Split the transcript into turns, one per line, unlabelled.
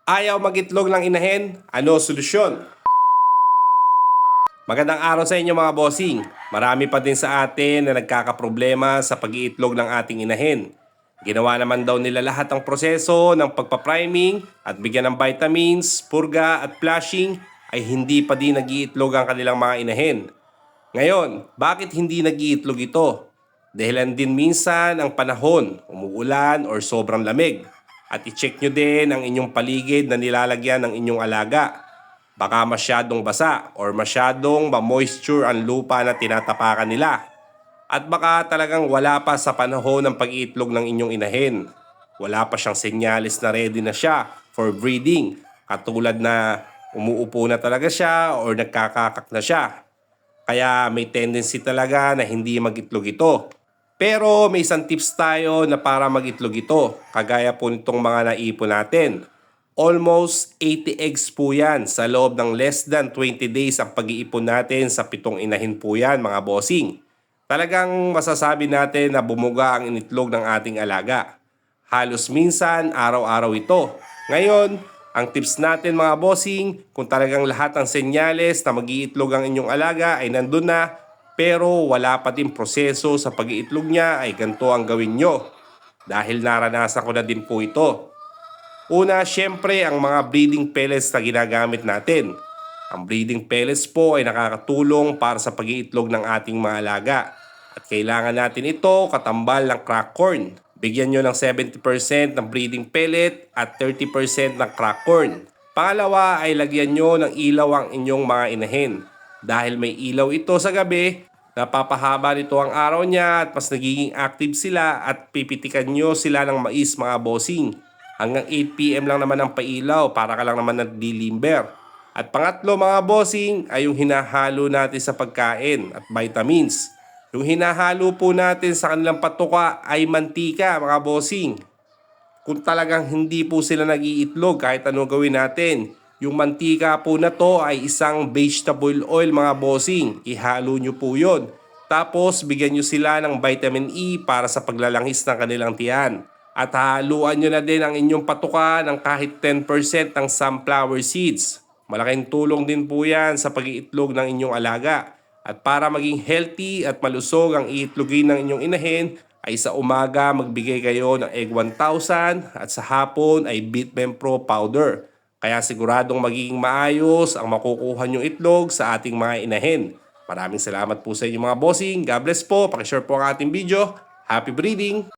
Ayaw magitlog ng inahin? Ano solusyon? Magandang araw sa inyo mga bossing. Marami pa din sa atin na nagkakaproblema sa pag-iitlog ng ating inahin. Ginawa naman daw nila lahat ng proseso ng pagpa-priming at bigyan ng vitamins, purga at flushing ay hindi pa din nag-iitlog ang kanilang mga inahin. Ngayon, bakit hindi nag-iitlog ito? Dahilan din minsan ang panahon, umuulan or sobrang lamig. At i-check nyo din ang inyong paligid na nilalagyan ng inyong alaga. Baka masyadong basa or masyadong ma-moisture ang lupa na tinatapakan nila. At baka talagang wala pa sa panahon ng pag-iitlog ng inyong inahin. Wala pa siyang senyalis na ready na siya for breeding. Katulad na umuupo na talaga siya or nagkakakak na siya. Kaya may tendency talaga na hindi mag-itlog ito. Pero may isang tips tayo na para mag-itlog ito, kagaya po nitong mga naipon natin. Almost 80 eggs po yan sa loob ng less than 20 days ang pag-iipon natin sa 7 inahin po yan mga bossing. Talagang masasabi natin na bumuga ang initlog ng ating alaga. Halos minsan araw-araw ito. Ngayon, ang tips natin mga bossing, kung talagang lahat ng senyales na mag-iitlog ang inyong alaga ay nandun na, pero wala pa din proseso sa pag-iitlog niya ay ganito ang gawin nyo. Dahil naranasan ko na din po ito. Una, syempre ang mga breeding pellets na ginagamit natin. Ang breeding pellets po ay nakakatulong para sa pag-iitlog ng ating mga alaga. At kailangan natin ito katambal ng crack corn. Bigyan nyo ng 70% ng breeding pellet at 30% ng crack corn. Pangalawa ay lagyan nyo ng ilaw ang inyong mga inahin. Dahil may ilaw ito sa gabi, napapahaba nito ang araw niya at mas nagiging active sila at pipitikan nyo sila ng mais mga bossing. Hanggang 8 PM lang naman ang pailaw para ka lang naman nagdilimber. At pangatlo mga bossing ay yung hinahalo natin sa pagkain at vitamins. Yung hinahalo po natin sa kanilang patuka ay mantika mga bossing. Kung talagang hindi po sila nag-iitlog kahit ano gawin natin, yung mantika po na to ay isang vegetable oil mga bossing. Ihalo nyo po yun. Tapos bigyan nyo sila ng vitamin E para sa paglalangis ng kanilang tiyan. At haluan nyo na din ang inyong patuka ng kahit 10% ng sunflower seeds. Malaking tulong din po yan sa pag-iitlog ng inyong alaga. At para maging healthy at malusog ang iitlogin ng inyong inahin, ay sa umaga magbigay kayo ng egg 1000 at sa hapon ay Bitmem Pro powder. Kaya siguradong magiging maayos ang makukuha nyong itlog sa ating mga inahin. Maraming salamat po sa inyo mga bossing. God bless po. Pakishare po ang ating video. Happy breeding!